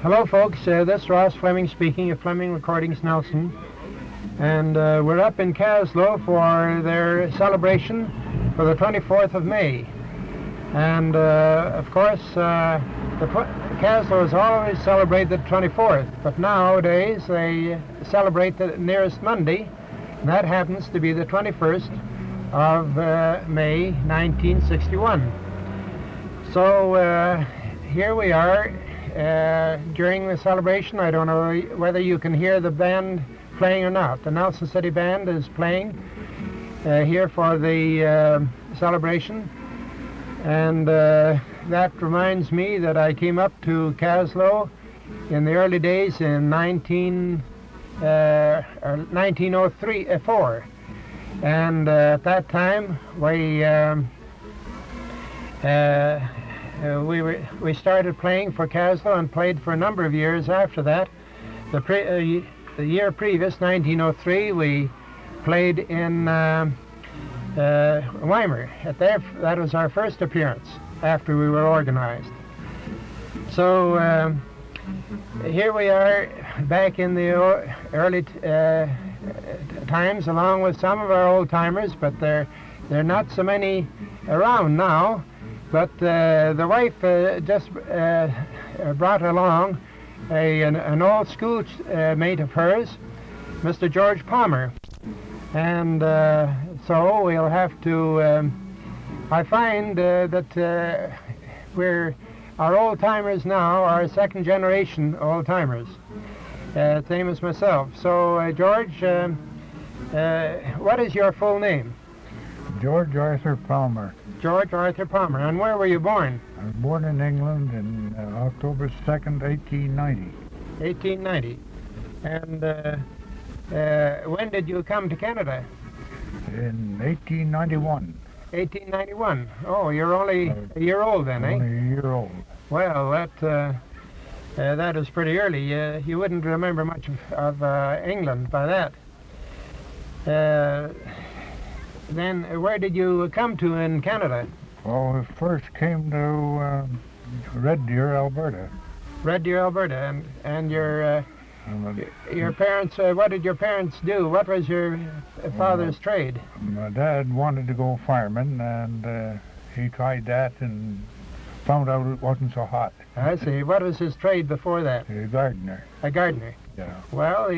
Hello, folks. This is Ross Fleming speaking of Fleming Recordings Nelson. And we're up in Kaslo for their celebration for the 24th of May. And, of course, Kaslo has always celebrated the 24th, but nowadays they celebrate the nearest Monday, and that happens to be the 21st of May 1961. So here we are during the celebration. I don't know whether you can hear the band playing or not. The Nelson City Band is playing here for the celebration, and that reminds me that I came up to Kaslo in the early days in 1904, and at that time we started playing for Kaslo and played for a number of years after that. The year previous, 1903, we played in Weimar. That was our first appearance after we were organized. So here we are back in the early times, along with some of our old timers, but there are not so many around now. But the wife just brought along an old school mate of hers, Mr. George Palmer. And so we'll have to, I find that our old-timers now are second generation old-timers, same as myself. So George, what is your full name? George Arthur Palmer. George Arthur Palmer. And where were you born? I was born in England in October 2nd, 1890. 1890. And when did you come to Canada? In 1891. 1891. Oh, you're only a year old then, eh? Only a year old. Well, that is pretty early. You wouldn't remember much of England by that. Then where did you come to in Canada? Well, we first came to Red Deer, Alberta. Red Deer, Alberta. And your parents, what did your parents do? What was your father's trade? My dad wanted to go fireman, and he tried that and found out it wasn't so hot. I see. What was his trade before that? A gardener. A gardener? Yeah. Well,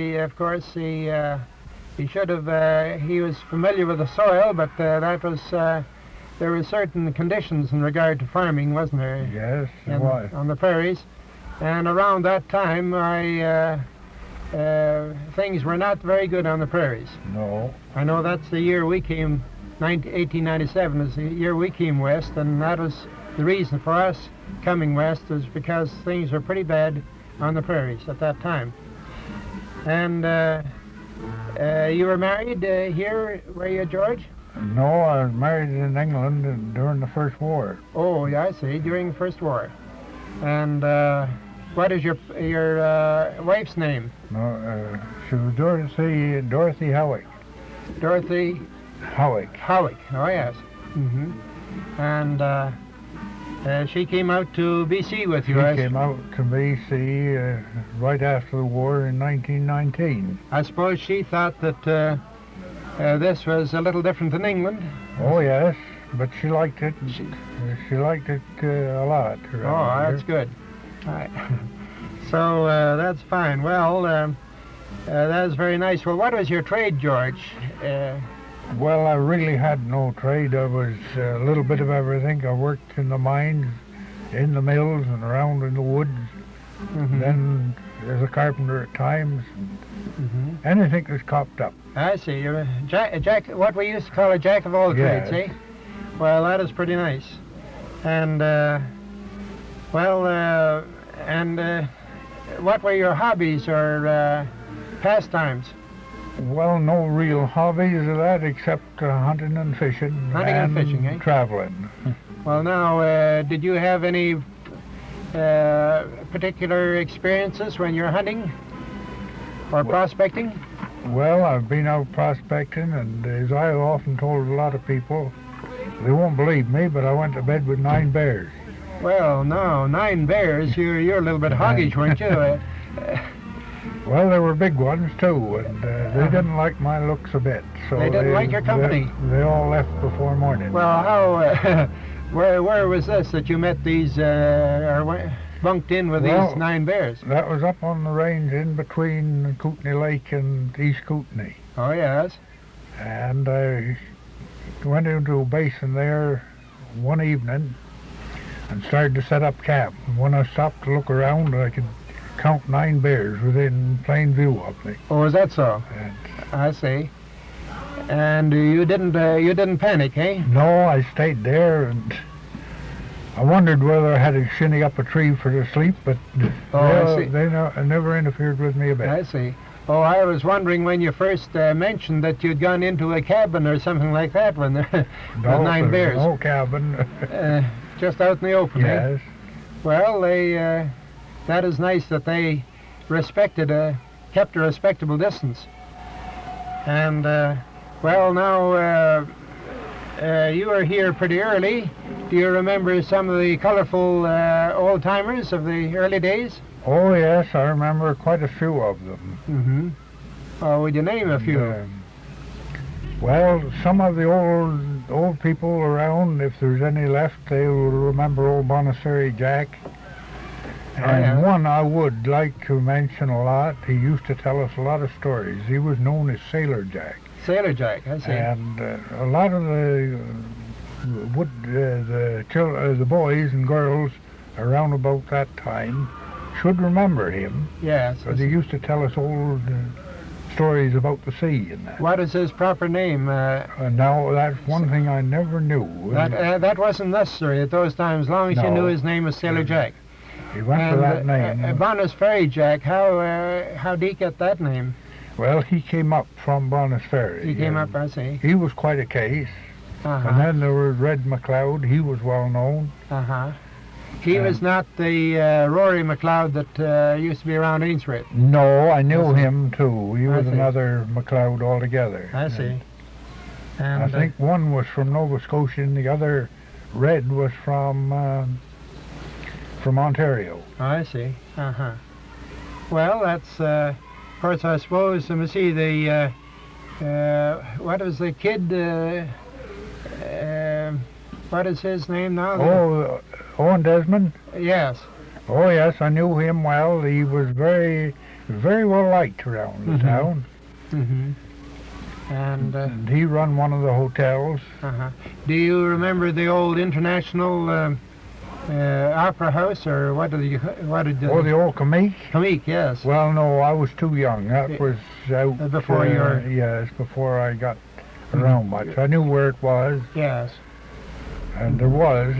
he should have, he was familiar with the soil, but that was, there were certain conditions in regard to farming, wasn't there? Yes, there was. On the prairies. And around that time, things were not very good on the prairies. No. I know that's the year we came, 1897 is the year we came west, and that was the reason for us coming west, is because things were pretty bad on the prairies at that time. And you were married here, were you, George? No, I was married in England during the First War. Oh, yeah, I see, during the First War. And what is your wife's name? No, she was Dorothy Howick. Dorothy Howick. Howick, oh yes. Mm-hmm. And she came out to BC with you. She came out to BC right after the war in 1919. I suppose she thought that this was a little different than England. Oh yes, but she liked it. She liked it a lot. Oh, that's good. All right. So that's fine. Well, that's very nice. Well, what was your trade, George? Well, I really had no trade. I was a little bit of everything. I worked in the mines, in the mills, and around in the woods. Mm-hmm. Then as a carpenter at times. Mm-hmm. Anything that's copped up. I see. You're a jack, what we used to call a jack of all trades, eh? Well, that is pretty nice. And, what were your hobbies or pastimes? Well, no real hobbies of that except hunting and fishing. Hunting and fishing, eh? Traveling. Well, now, did you have any particular experiences when you're hunting or prospecting? Well, I've been out prospecting, and as I have often told a lot of people, they won't believe me, but I went to bed with 9 bears. Well, no, 9 bears. You're a little bit hoggish, weren't you? Well, there were big ones too, and they didn't like my looks a bit. So They didn't like your company? They all left before morning. Well, how? Where was this that you met these, or bunked in with these 9 bears? That was up on the range in between Kootenai Lake and East Kootenai. Oh, yes. And I went into a basin there one evening and started to set up camp. When I stopped to look around, I could count 9 bears within plain view of me. Oh, is that so? And I see. And you didn't panic, eh? no, I stayed there, and I wondered whether I had to shinny up a tree for to sleep, but they never interfered with me a bit. I see. Oh, I was wondering when you first mentioned that you'd gone into a cabin or something like that when there were 9 bears. No cabin. Just out in the open, eh? Yes. Well, that is nice that they kept a respectable distance. And, well, now, you were here pretty early. Do you remember some of the colorful old-timers of the early days? Oh, yes, I remember quite a few of them. Mm-hmm. Oh, would you name a few? Well, some of the old people around, if there's any left, they will remember old Ferry Jack. And one I would like to mention a lot. He used to tell us a lot of stories. He was known as Sailor Jack. Sailor Jack, I see. And a lot of the boys and girls around about that time should remember him. Yes. Because he used to tell us old stories about the sea and that. What is his proper name? Now, that's one thing I never knew. That wasn't necessary at those times, as long as you knew his name was Sailor Jack. He went for that name. Ferry Jack, how did he get that name? Well, he came up from Ferry. He came up, I see. He was quite a case. Uh-huh. And then there was Red McCloud. He was well known. Uh-huh. He was not the Rory McCloud that used to be around Ainsworth. No, I knew him too. He was another McCloud altogether. I see. And I think one was from Nova Scotia and the other, Red, was from Ontario. I see. Uh-huh. Well, that's, of course, I suppose, let me see, the, what is the kid, what is his name now? Oh, Owen Desmond? Yes. Oh, yes, I knew him well. He was very, very well liked around the town. Mm-hmm. And he run one of the hotels. Uh-huh. Do you remember the old International Opera House, or what did the old Comique? Comique, yes. Well, no, I was too young. That was out before your... Yes, before I got around much. I knew where it was. Yes. And there was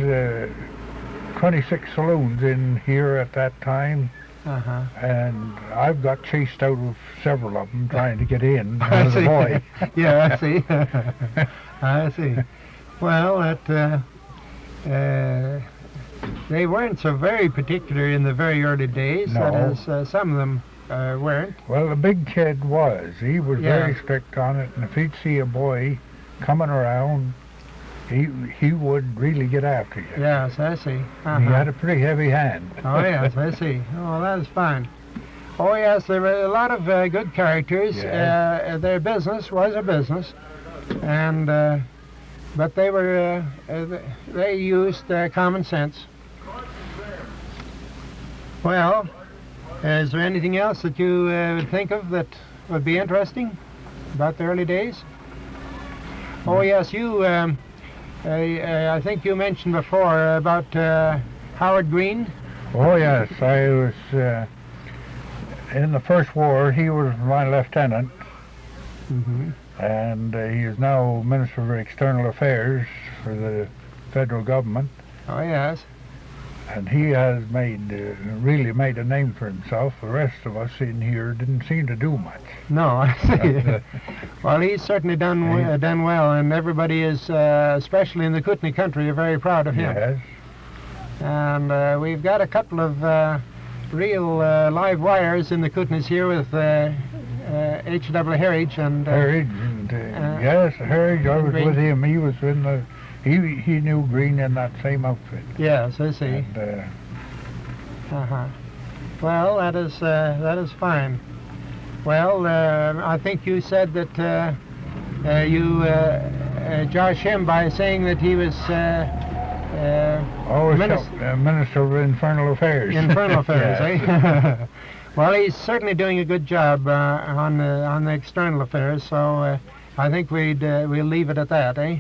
26 saloons in here at that time. Uh-huh. And I've got chased out of several of them trying to get in as a boy. Yeah, I see. I see. Well, they weren't so very particular in the very early days. No. That is, some of them weren't. Well, the big kid was. He was very strict on it, and if he'd see a boy coming around, he would really get after you. Yes, I see. Uh-huh. He had a pretty heavy hand. Oh, yes, I see. Oh, that is fine. Oh, yes, there were a lot of good characters. Yes. Their business was a business, and but they were they used common sense. Well, is there anything else that you would think of that would be interesting about the early days? Oh, yes, you. I think you mentioned before about Howard Green. Oh, yes. I was in the First War. He was my lieutenant. Mm-hmm. And he is now Minister for External Affairs for the federal government. Oh, yes. And he has really made a name for himself. The rest of us in here didn't seem to do much. No, I see. Well, he's certainly done well, and everybody is, especially in the Kootenai country, are very proud of him. Yes. And we've got a couple of real live wires in the Kootenays here with H.W. Herridge and... Herridge, yes, Herridge. I was with him. He He knew Green in that same outfit. Yes, I see. And, Well, that is fine. Well, I think you said that you joshed him by saying that he was Minister of Infernal Affairs. Infernal Affairs, eh? Well, he's certainly doing a good job on the external affairs, so I think we'll leave it at that, eh?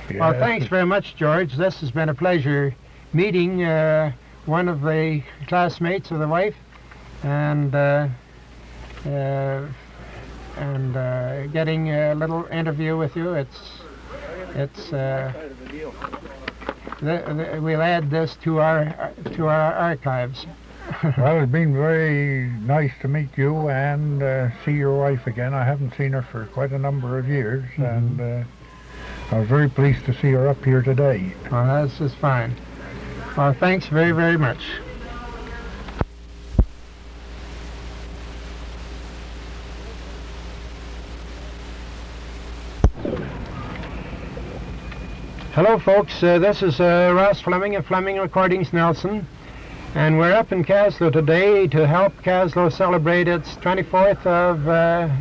Yes. Well, thanks very much, George. This has been a pleasure meeting one of the classmates of the wife, and getting a little interview with you. We'll add this to our archives. Well, it's been very nice to meet you and see your wife again. I haven't seen her for quite a number of years, and I was very pleased to see her up here today. Well, that's just fine. Well, thanks very, very much. Hello, folks. This is Ross Fleming of Fleming Recordings Nelson, and we're up in Kaslo today to help Kaslo celebrate its 24th of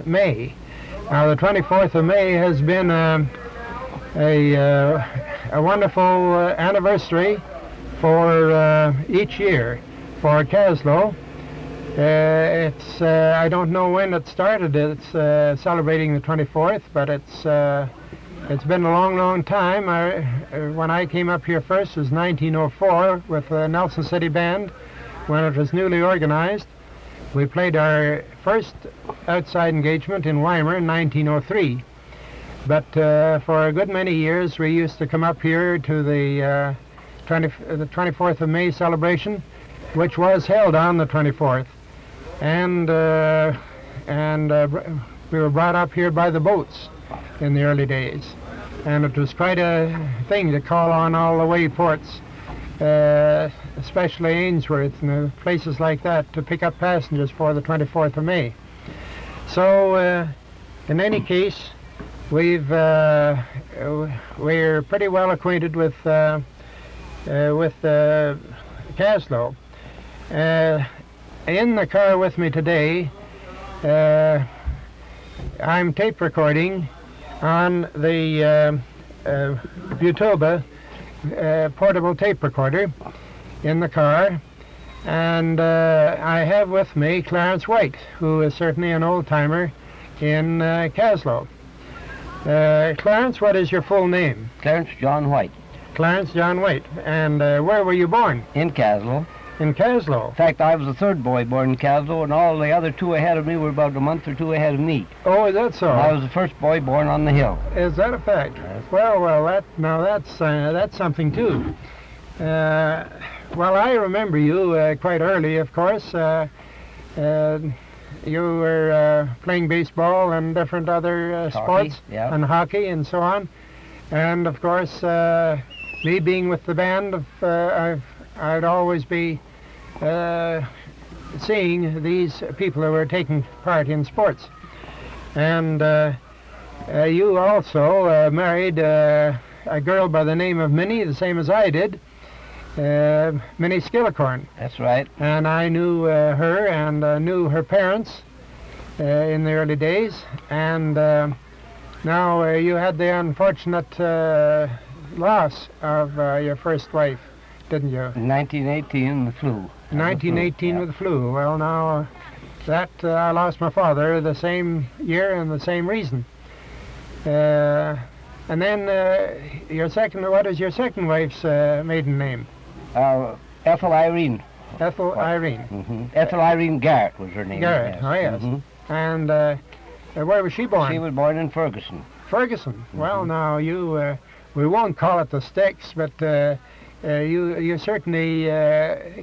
May. Now, the 24th of May has been a wonderful anniversary for each year for Kaslo. I don't know when it started. It's celebrating the 24th, but it's been a long, long time. When I came up here first, it was 1904 with the Nelson City Band, when it was newly organized. We played our first outside engagement in Weimar in 1903. But for a good many years, we used to come up here to the 24th of May celebration, which was held on the 24th. And we were brought up here by the boats in the early days. And it was quite a thing to call on all the wayports, especially Ainsworth and places like that, to pick up passengers for the 24th of May. So, in any case, we're pretty well acquainted with Kaslo. In the car with me today, I'm tape recording on the Butoba portable tape recorder in the car, and I have with me Clarence White, who is certainly an old-timer in Kaslo. Clarence, what is your full name? Clarence John White. Clarence John White. And where were you born? In Kaslo. In Kaslo. In fact, I was the third boy born in Kaslo, and all the other two ahead of me were about a month or two ahead of me. Oh, is that so? And I was the first boy born on the hill. Is that a fact? Yes. Well, that's something too. Well, I remember you quite early, of course. You were playing baseball and different other sports, yeah. And hockey and so on. And of course, me being with the band, I'd always be seeing these people who were taking part in sports. And you also married a girl by the name of Minnie, the same as I did, Minnie Skillicorn. That's right. And I knew her and knew her parents in the early days. And now you had the unfortunate loss of your first wife, didn't you? In 1918, the flu. 1918 yeah. with the flu. Well, now that I lost my father the same year and the same reason. And then what is your second wife's maiden name? Ethel Irene. Ethel Irene. Mm-hmm. Ethel Irene Garrett was her name. Garrett, yes. oh yes. Mm-hmm. And where was she born? She was born in Ferguson. Ferguson. Mm-hmm. Well, now we won't call it the sticks, but you certainly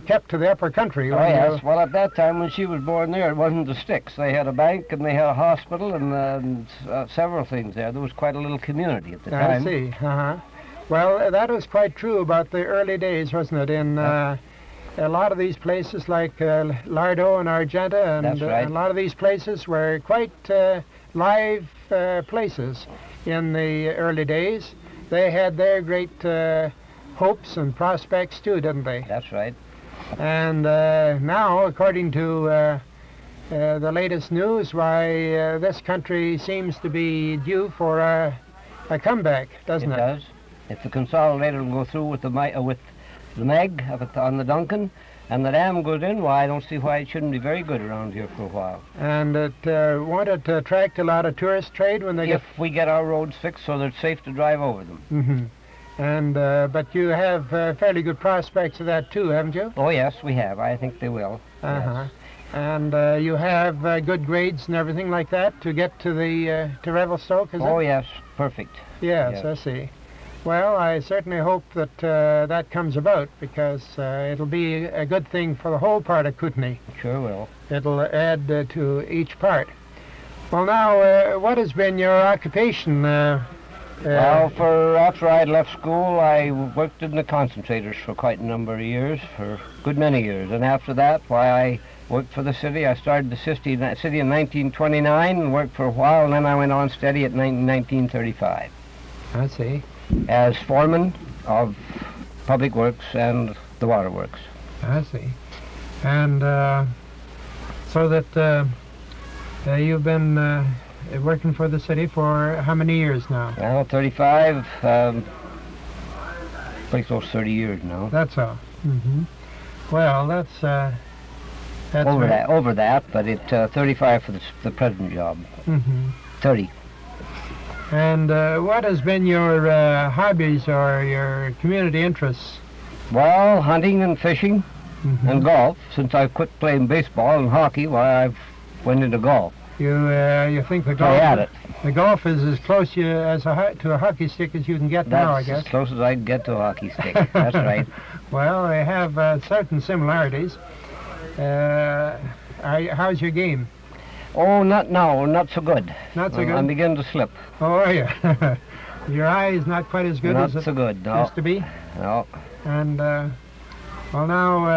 kept to the upper country. Oh yes. Well, at that time when she was born there, it wasn't the sticks. They had a bank and they had a hospital and several things there. There was quite a little community at the time. I see. Uh-huh. Well, that was quite true about the early days, wasn't it? In a lot of these places like Lardo and Argenta, and That's right. A lot of these places were quite live places in the early days. they had their great hopes and prospects too, didn't they? That's right. And now, according to the latest news, why this country seems to be due for a comeback, doesn't it? It does. If the consolidator will go through with the Meg on the Duncan, and the dam goes in, why, I don't see why it shouldn't be very good around here for a while. And it wanted to attract a lot of tourist trade when they If we get our roads fixed so they're safe to drive over them. Mm-hmm. And but you have fairly good prospects of that too, haven't you? Oh yes, we have. I think they will. Uh-huh. Yes. And you have good grades and everything like that to get to the to Revelstoke, is it? Oh yes, perfect. Yes, I see. Well, I certainly hope that that comes about, because it'll be a good thing for the whole part of Kootenai. Sure will. It'll add to each part. Well, now, what has been your occupation? Well, after I had left school, I worked in the concentrators for quite a number of years, for a good many years. And after that, I worked for the city. I started the city in 1929 and worked for a while, and then I went on steady at 1935. I see. As foreman of public works and the waterworks. I see. And so that you've been working for the city for how many years now? Well, 35, pretty close to 30 years now. That's all. Mm-hmm. Well, that's over that, but 35 for the present job. Mm-hmm. 30. And what has been your hobbies or your community interests? Well, hunting and fishing and golf. Since I quit playing baseball and hockey, I've went into golf. You think the golf? I had it. The golf is as close to a hockey stick as you can get now, I guess. That's as close as I can get to a hockey stick. That's right. Well, they have certain similarities. How's your game? Oh, not now, not so good. Not so good? I'm beginning to slip. Oh, yeah. Your eye is not quite as good as it used to be? No. And, well, now,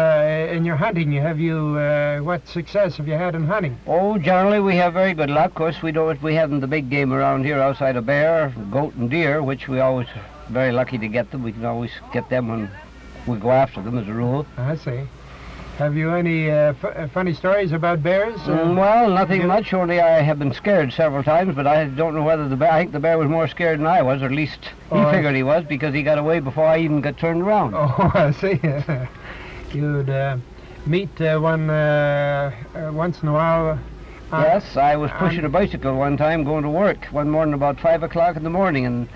in your hunting, what success have you had in hunting? Oh, generally we have very good luck. Of course, we haven't the big game around here outside of bear, goat, and deer, which we always very lucky to get them. We can always get them when we go after them, as a rule. I see. Have you any funny stories about bears? Well, nothing much, only I have been scared several times, but I don't know whether I think the bear was more scared than I was, or at least he figured he was, because he got away before I even got turned around. Oh, I see. You'd meet one once in a while. Yes, I was pushing a bicycle one time going to work one morning about 5 o'clock in the morning, and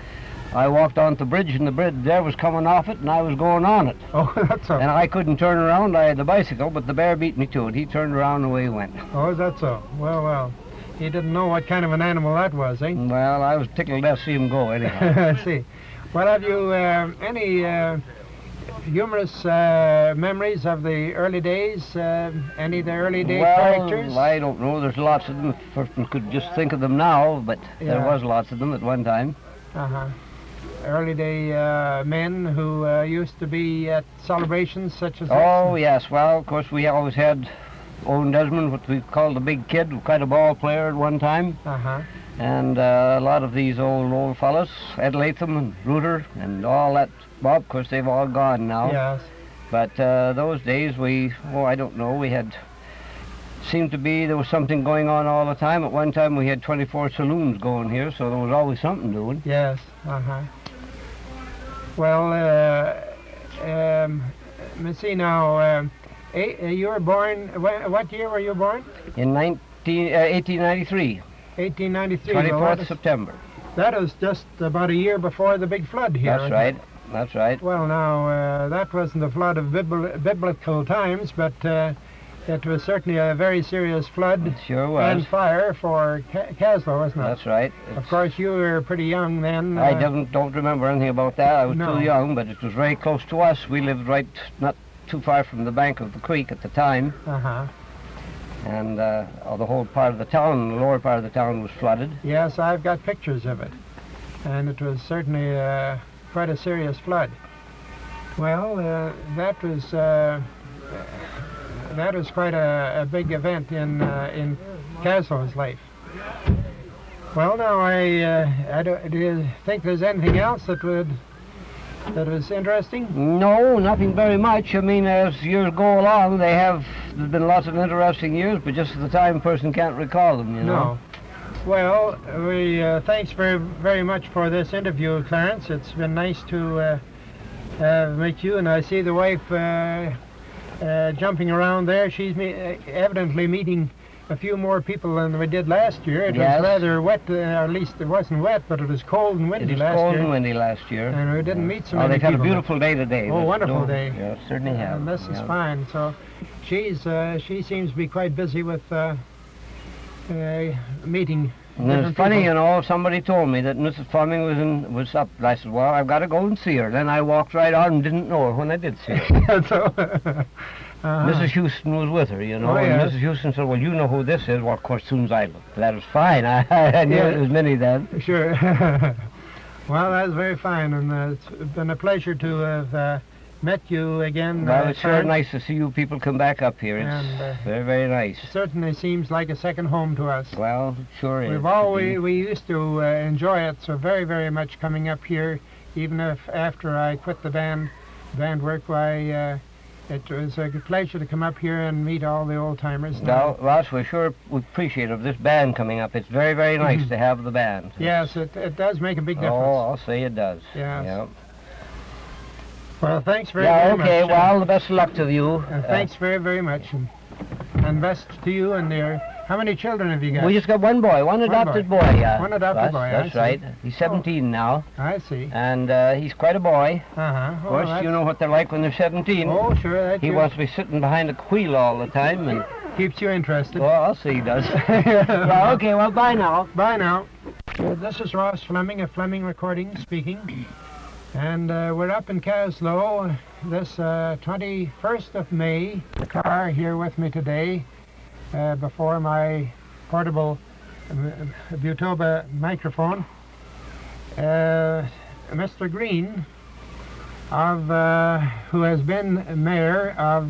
I walked onto the bridge, and the bridge there was coming off it, and I was going on it. Oh, that's all. And I couldn't turn around. I had the bicycle, but the bear beat me to it. He turned around and away he went. Oh, that's all. Well. He didn't know what kind of an animal that was, eh? Well, I was tickled to see him go, anyhow. I see. Well, have you any humorous memories of the early days? Any of the early day characters? Well, I don't know. There's lots of them. If a person could just think of them now, but there was lots of them at one time. Uh-huh. Early day men who used to be at celebrations such as Oh, yes. Well, of course, we always had Owen Desmond, what we called the big kid, quite a ball player at one time. Uh-huh. And a lot of these old fellas, Ed Latham and Reuter and all that. Well, of course, they've all gone now. Yes. But those days, I don't know, seemed to be there was something going on all the time. At one time, we had 24 saloons going here, so there was always something doing. Yes. Uh-huh. Well, let's see now. You were born, what year were you born? In 1893. 1893. 24th September. That was just about a year before the big flood here. That's right. That's right. Well, now, that wasn't the flood of biblical times, but it was certainly a very serious flood. It sure was. And fire for Kaslo, wasn't it? That's right. Of course, you were pretty young then. I don't remember anything about that. I was too young, but it was very close to us. We lived right not too far from the bank of the creek at the time. Uh-huh. And the whole part of the town, the lower part of the town, was flooded. Yes, I've got pictures of it. And it was certainly quite a serious flood. Well, that was quite a big event in Kaslo's life. Well, now I don't. Do you think there's anything else that is interesting? No, nothing very much. I mean, as years go along, there's been lots of interesting years, but just at the time, a person can't recall them, you know. No. Well, we thanks very, very much for this interview, Clarence. It's been nice to meet you, and I see the wife jumping around there. She's evidently meeting a few more people than we did last year. It was rather wet, or at least it wasn't wet, but it was cold and windy last year. It was cold and windy last year. And we didn't meet so many they've people. had a beautiful day today. Oh, wonderful day. Yeah, certainly have. And this is fine. So she seems to be quite busy with meeting. And it's funny, you know, somebody told me that Mrs. Fleming was up. I said, well, I've got to go and see her. Then I walked right on and didn't know her when I did see her. So, Mrs. Houston was with her, you know. Oh, and yes. Mrs. Houston said, well, you know who this is. Well, of course, as soon as I looked, that was fine. I knew it was Minnie then. Sure. Well, that's very fine, and it's been a pleasure to have met you again. Well, it's sure nice to see you people come back up here. It's And, very, very nice. It certainly seems like a second home to us. Well, it sure is. We used to enjoy it so very, very much coming up here, even if after I quit the band work, it was a pleasure to come up here and meet all the old timers. Well, Ross, we sure appreciate of this band coming up. It's very, very nice to have the band. Yes, it does make a big difference. Oh, I'll say it does. Yes. Yeah. Well, thanks very much. Okay, well, the best of luck to you. Thanks very, very much. And best to you and your... How many children have you got? We just got one boy, one adopted boy. One adopted boy, That's right. He's 17 now. I see. And he's quite a boy. Uh-huh. Of course, you know what they're like when they're 17. Oh, sure. He wants to be sitting behind a wheel all the time. And keeps you interested. Oh, I'll see he does. Well, okay, well, bye now. Bye now. This is Ross Fleming of Fleming Recording speaking. And we're up in Kaslo this 21st of May. The car here with me today before my portable Butoba microphone. Mr. Green, who has been mayor of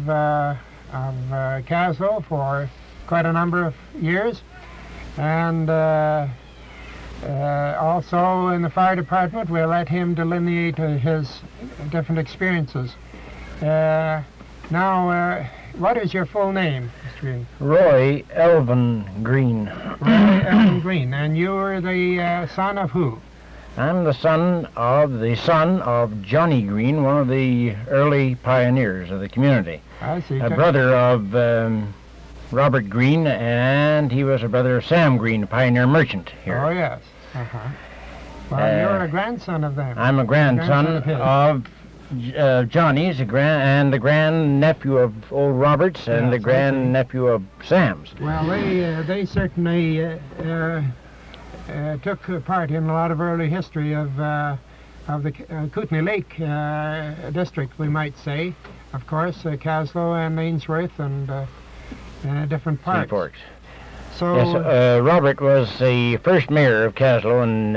Kaslo for quite a number of years, and also in the fire department. We'll let him delineate his different experiences. Now, what is your full name, Mr. Green? Roy Elvin Green. Roy Elvin Green. And you're the son of who? I'm the son of Johnny Green, one of the early pioneers of the community. I see. A brother of Robert Green, and he was a brother of Sam Green, a pioneer merchant here. Oh, yes. Uh-huh. Well, you're a grandson of them. I'm a grandson of Johnny's, and the grandnephew of old Robert's, and the grandnephew of Sam's. Well, they certainly took part in a lot of early history of the Kootenai Lake district, we might say. Of course, Kaslo and Ainsworth and different parts. Forks. So, yes, Robert was the first mayor of Kaslo in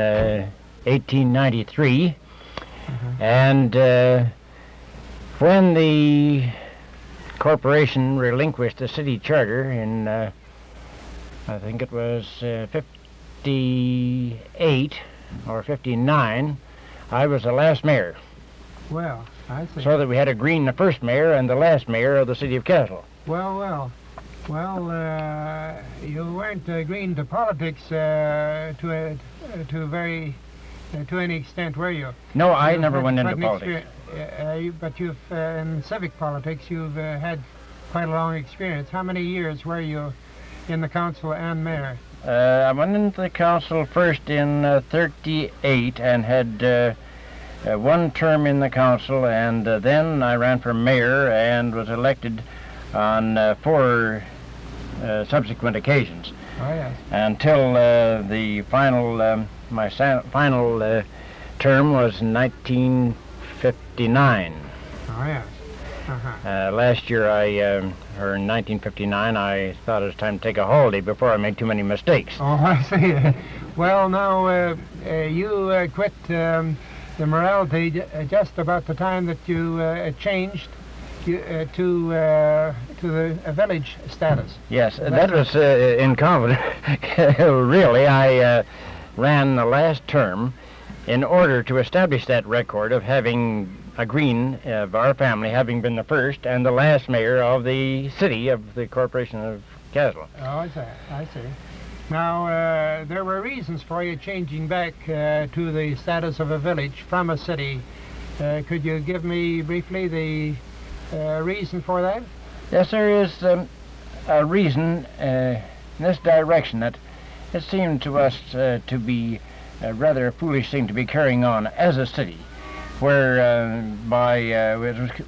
1893, and when the corporation relinquished the city charter in, I think it was 58 or 59, I was the last mayor. well, I see. So that we had a Green, the first mayor, and the last mayor of the city of Kaslo. Well, you weren't green to politics to any extent, were you? No, I never went into politics. But you've in civic politics, you've had quite a long experience. How many years were you in the council and mayor? I went into the council first in 38 and had one term in the council, and then I ran for mayor and was elected on 4 subsequent occasions. Oh, yes. Until the final, my final term was in 1959. Oh, yes. Last year, or in 1959, I thought it was time to take a holiday before I made too many mistakes. Oh, I see. Well, now, you quit the morality just about the time that you changed to the village status. Yes, that was in confidence. Really, I ran the last term in order to establish that record of having a Green of our family having been the first and the last mayor of the city of the Corporation of Kaslo. Oh, I see. Now, there were reasons for you changing back to the status of a village from a city. Could you give me briefly the reason for that? Yes, there is a reason in this direction that it seemed to us to be rather a foolish thing to be carrying on as a city, where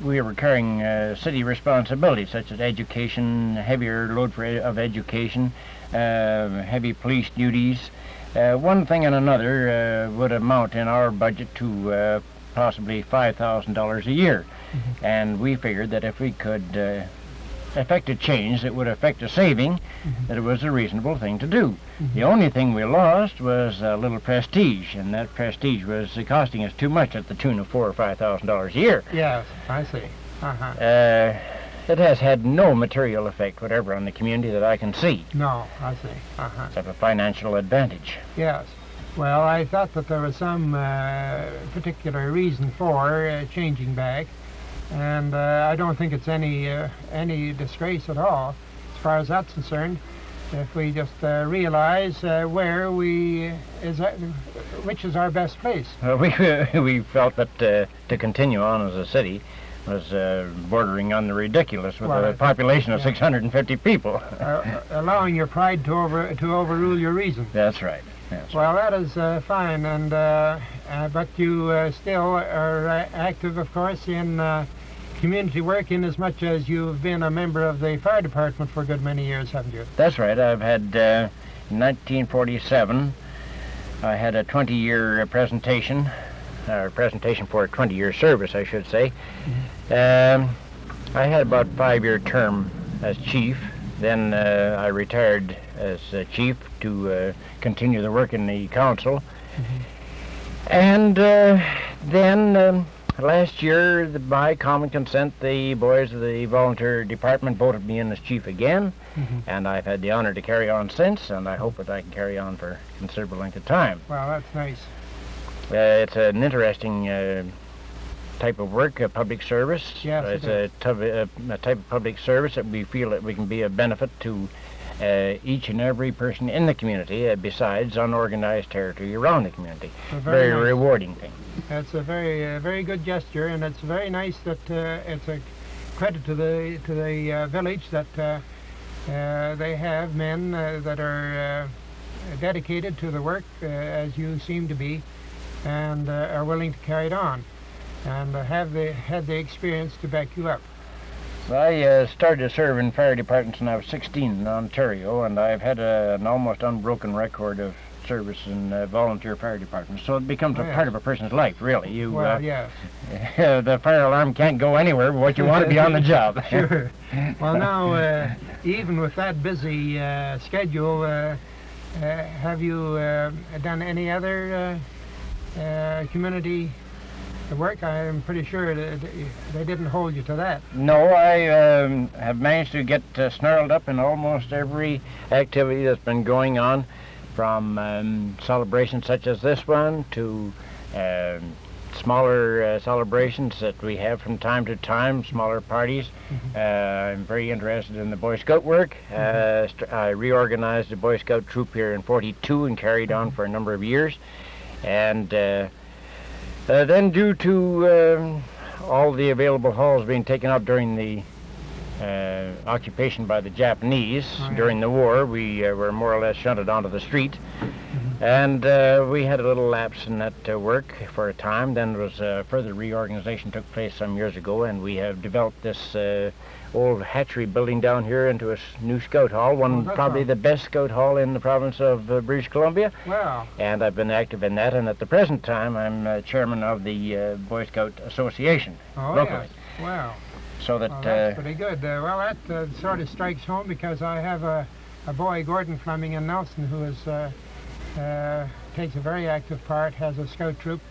we were carrying city responsibilities such as education, heavier load of education, heavy police duties. One thing and another would amount in our budget to possibly $5,000 a year. Mm-hmm. And we figured that if we could effect a change that would affect a saving, mm-hmm. that it was a reasonable thing to do. Mm-hmm. The only thing we lost was a little prestige, and that prestige was costing us too much at the tune of $4,000 or $5,000 a year. Yes, I see. Uh-huh. It has had no material effect whatever on the community that I can see. No, I see. Uh-huh. Except a financial advantage. Yes. Well, I thought that there was some particular reason for changing back, and I don't think it's any disgrace at all, as far as that's concerned. If we just realize which is our best place. We felt that to continue on as a city was bordering on the ridiculous with a population of 650 people. Allowing your pride to overrule your reason. That's right. Yes. Well, that is fine, and but you still are active, of course, in community work in as much as you've been a member of the fire department for a good many years, haven't you? That's right. I've had, in 1947, I had a 20-year presentation for a 20-year service, I should say. Mm-hmm. I had about a 5-year term as chief. Then I retired as chief to continue the work in the council. Mm-hmm. And then last year, by common consent, the boys of the volunteer department voted me in as chief again. Mm-hmm. And I've had the honor to carry on since, and I hope that I can carry on for a considerable length of time. Well, that's nice. It's an interesting type of work, public service. Yes, it's a type of public service that we feel that we can be a benefit to each and every person in the community, besides unorganized territory around the community. Very nice. Rewarding thing. That's a very good gesture, and it's very nice that it's a credit to the village that they have men that are dedicated to the work, as you seem to be, and are willing to carry it on, and had the experience to back you up. Well, I started to serve in fire departments when I was 16 in Ontario, and I've had an almost unbroken record of service in volunteer fire departments. So it becomes a part of a person's life, really. Yes. The fire alarm can't go anywhere but what you want to be on the job. Sure. Well, now, even with that busy schedule, have you done any other community work? I'm pretty sure that they didn't hold you to that. No, I have managed to get snarled up in almost every activity that's been going on, from celebrations such as this one to smaller celebrations that we have from time to time, smaller parties. Mm-hmm. I'm very interested in the Boy Scout work. Mm-hmm. I reorganized the Boy Scout troop here in '42 and carried on for a number of years. And then due to all the available halls being taken up during the occupation by the Japanese during the war, we were more or less shunted onto the street. Mm-hmm. And we had a little lapse in that work for a time. Then there was further reorganization took place some years ago, and we have developed this old hatchery building down here into a new scout hall, probably the best scout hall in the province of British Columbia. Wow. And I've been active in that, and at the present time I'm chairman of the Boy Scout Association locally. Yes. Wow. So that that's pretty good. Well, that sort of strikes home, because I have a boy, Gordon Fleming in Nelson, who is takes a very active part, has a scout troop,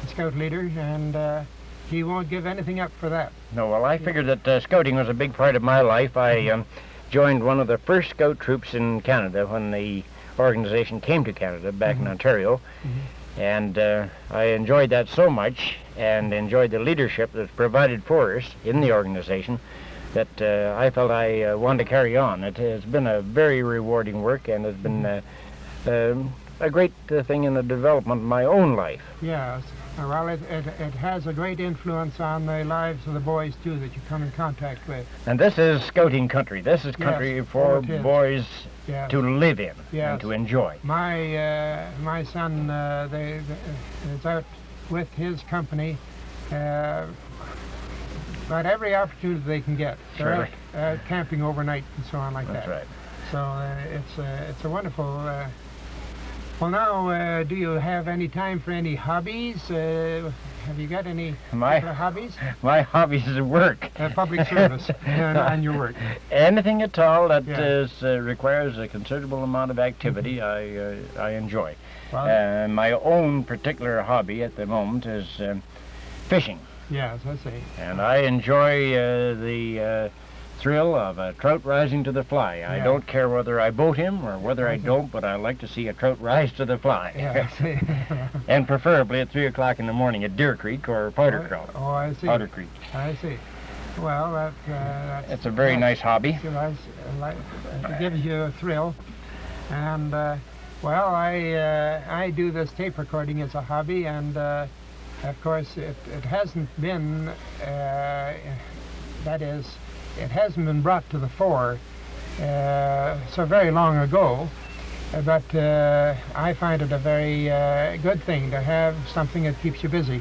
a scout leader, and he won't give anything up for that. No, well, I figured that scouting was a big part of my life. I joined one of the first scout troops in Canada when the organization came to Canada back in Ontario. And I enjoyed that so much, and enjoyed the leadership that's provided for us in the organization, that I felt I wanted to carry on. It has been a very rewarding work, and has been a great thing in the development of my own life. Yes. Well, it has a great influence on the lives of the boys, too, that you come in contact with. And this is scouting country. This is country for boys to live in and to enjoy. My son is out with his company about every opportunity they can get. They're out camping overnight and so on like that. That's right. So it's a wonderful... Well, now, do you have any time for any hobbies? Have you got any particular hobbies? My hobbies is work. Public service and your work. Anything at all that requires a considerable amount of activity, I enjoy. Well, my own particular hobby at the moment is fishing. Yes, I see. And I enjoy the thrill of a trout rising to the fly. I don't care whether I boat him or whether I don't, but I like to see a trout rise to the fly. And preferably at 3 o'clock in the morning at Deer Creek or Powder Creek. Oh, I see. Powder Creek. I see. Well, that's a very nice hobby. It gives you a thrill. And, well, I do this tape recording as a hobby, and, of course, it hasn't been, that is, it hasn't been brought to the fore so very long ago, but I find it a very good thing to have something that keeps you busy.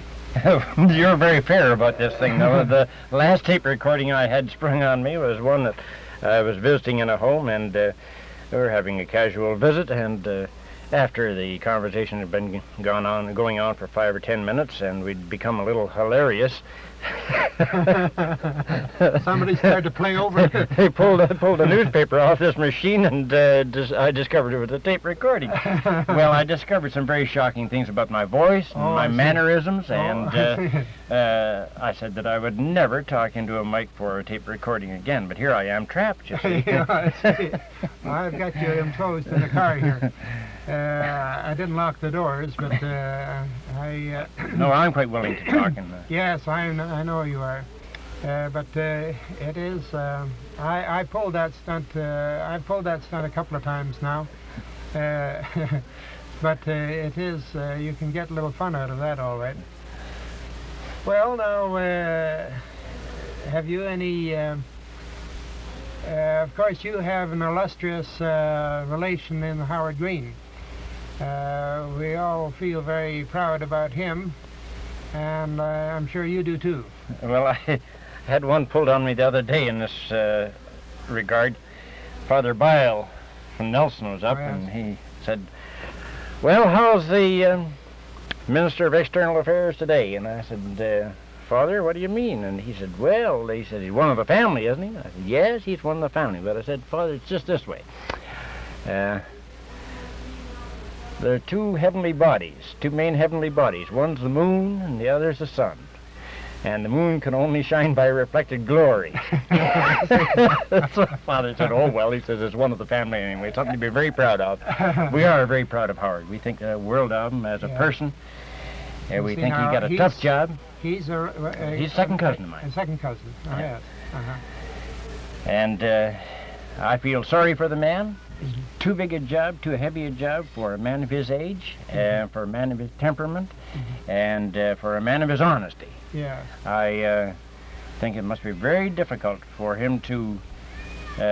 You're very fair about this thing, though. The last tape recording I had sprung on me was one that I was visiting in a home, and we were having a casual visit, and after the conversation had been going on for 5 or 10 minutes, and we'd become a little hilarious. Somebody started to play over it. They pulled a newspaper off this machine, and I discovered it was a tape recording. Well, I discovered some very shocking things about my voice and my mannerisms, and I said that I would never talk into a mic for a tape recording again, but here I am trapped, you see. I see. I've got you enclosed in the car here. I didn't lock the doors, but I... No, I'm quite willing to talk. Yes, I know you are. But it is... I pulled that stunt. I've pulled that stunt a couple of times now. But it is... you can get a little fun out of that, all right. Well, now, have you any... of course, you have an illustrious relation in Howard Green. We all feel very proud about him, and I'm sure you do too. Well, I had one pulled on me the other day in this regard. Father Bile from Nelson was up, and he said, "Well, how's the Minister of External Affairs today?" And I said, "Father, what do you mean?" And he said, "Well," he said, "he's one of the family, isn't he?" I said, "Yes, he's one of the family." But I said, "Father, it's just this way. There are two main heavenly bodies. One's the moon and the other's the sun. And the moon can only shine by reflected glory." That's what Father said. "Oh, well," he says, "it's one of the family anyway. Something to be very proud of." We are very proud of Howard. We think the world of him as a person. We think he got a tough job. He's second cousin of mine. A second cousin. Oh, yes. And I feel sorry for the man. It's too big a job, too heavy a job for a man of his age, for a man of his temperament, and for a man of his honesty. Yeah. I think it must be very difficult for him to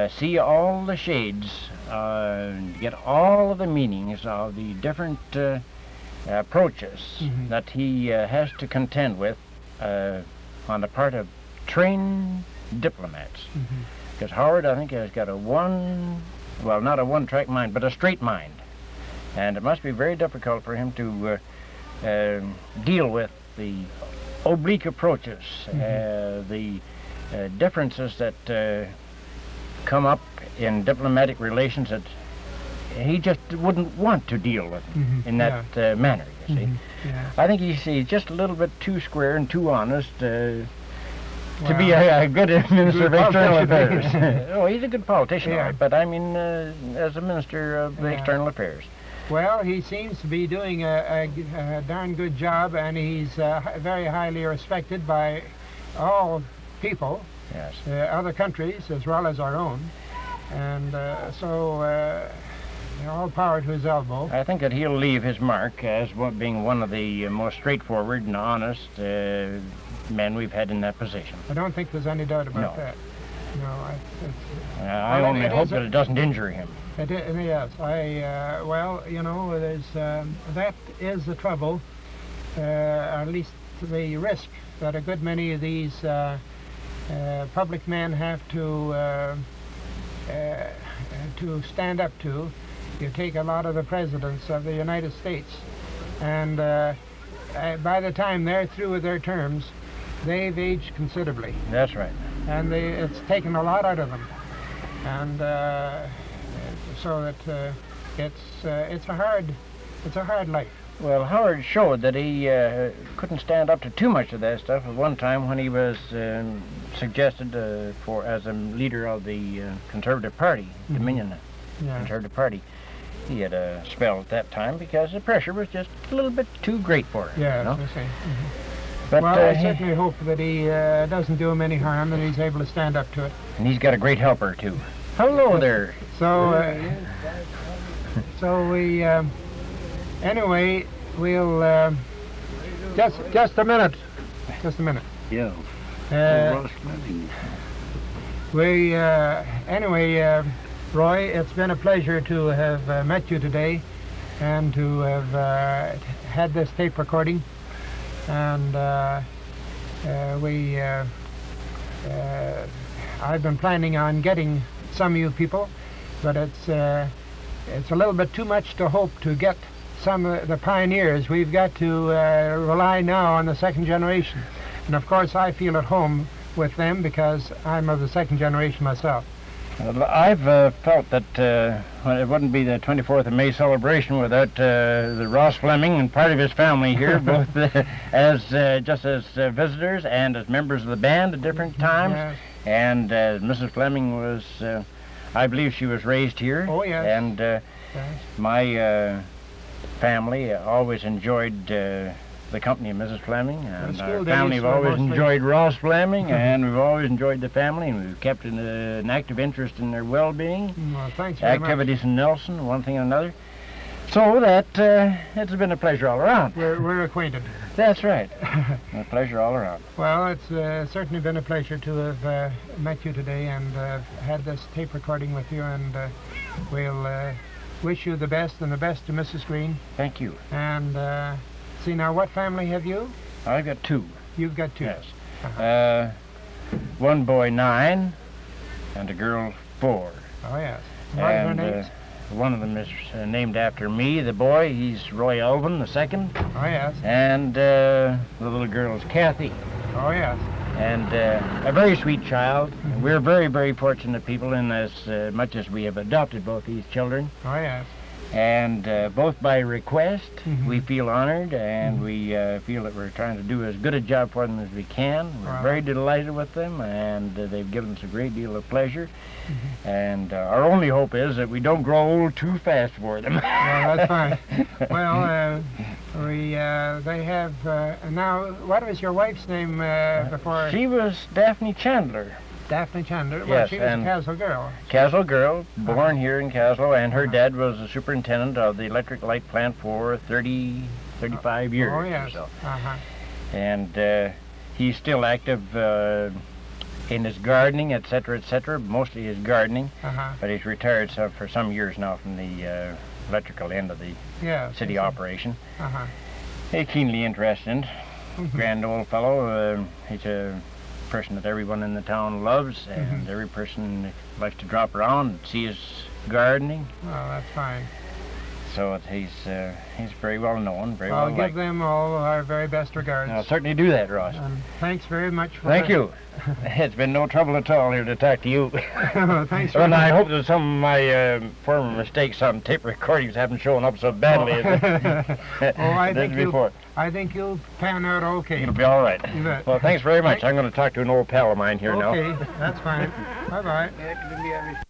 see all the shades, get all of the meanings of the different approaches that he has to contend with on the part of trained diplomats. Because Howard, I think, has got not a one-track mind, but a straight mind. And it must be very difficult for him to deal with the oblique approaches, the differences that come up in diplomatic relations that he just wouldn't want to deal with in that manner, you see. I think he's just a little bit too square and too honest to be a good minister of external politician. affairs. Oh, he's a good politician, Yeah. all right, but I mean, as a minister of external affairs. Well, he seems to be doing a darn good job, and he's very highly respected by all people, Yes. other countries as well as our own. And all power to his elbow. I think that he'll leave his mark as being one of the most straightforward and honest men we've had in that position. I don't think there's any doubt about No. that. No, I Well, only it hope is that it doesn't injure him. yes. Well, there's that is the trouble, at least the risk that a good many of these public men have to stand up to. You take a lot of the presidents of the United States, and by the time they're through with their terms, they've aged considerably, That's right. and it's taken a lot out of them, and so that it's a hard life. Well, Howard showed that he couldn't stand up to too much of that stuff at one time when he was suggested as a leader of the Conservative Party, Dominion Yeah. Conservative Party. He had a spell at that time because the pressure was just a little bit too great for him. Yeah, you know? I see. But Well, I certainly hope that he doesn't do him any harm, that he's able to stand up to it. and he's got a great helper too. Hello there. So, we anyway, we'll just a minute. Yeah. Uh, anyway, Roy, it's been a pleasure to have met you today, and to have had this tape recording, and I've been planning on getting some of you people, but it's a little bit too much to hope to get some of the pioneers. We've got to rely now on the second generation, and of course I feel at home with them because I'm of the second generation myself. Well, I've felt that it wouldn't be the 24th of May celebration without the Ross Fleming and part of his family here, both as visitors and as members of the band at different times. Yes. And Mrs. Fleming was, I believe she was raised here. Oh, yes. And Yes. my family always enjoyed the company of Mrs. Fleming, and school our days family have were always mostly- enjoyed Ross Fleming, and we've always enjoyed the family, and we've kept an active interest in their well-being, Well, thanks very activities in Nelson, one thing and another. So that it's been a pleasure all around. much. We're acquainted. That's right. A pleasure all around. Well, it's certainly been a pleasure to have met you today and had this tape recording with you, and we'll wish you the best, and the best to Mrs. Green. Thank you. And see, now, what family have you? I've got two. You've got two. Yes. Uh-huh. One boy 9, and a girl 4. Oh, yes. What are their And names? one of them is named after me, the boy. He's Roy Elvin, the second. Oh, yes. And the little girl is Kathy. Oh, yes. And a very sweet child. And we're very, very fortunate people in as much as we have adopted both these children. Oh, yes. And both by request, Mhm. we feel honored, and we feel that we're trying to do as good a job for them as we can. We're Wow. very delighted with them, and they've given us a great deal of pleasure. Mm-hmm. And our only hope is that we don't grow old too fast for them. Well, that's fine. Well, they have, now, what was your wife's name before? She was Daphne Chandler. Daphne Chandler. Well, Yes, she was a and- Kaslo girl. Kaslo girl, born here in Kaslo, and her dad was the superintendent of the electric light plant for 35 years Oh, or yes. so. Uh-huh. And he's still active in his gardening, etc., etc., mostly his gardening, Uh-huh. but he's retired for some years now from the electrical end of the Yes. city yes, operation. Uh-huh. He's keenly interested in it. Mm-hmm. Grand old fellow. He's a person that everyone in the town loves, and Mhm. every person likes to drop around and see his gardening. Well, that's fine. so he's very well known, very well I'll liked. give them all our very best regards. I'll certainly do that, Ross. Thanks very much for Thank you. It's been no trouble at all here to talk to you. Thanks very And I much. hope that some of my former mistakes on tape recordings haven't shown up so badly as I they think did before. I think you'll pan out okay. It'll be all right. You bet. Well, thanks very much. I'm going to talk to an old pal of mine here now. Okay, that's fine. Bye-bye.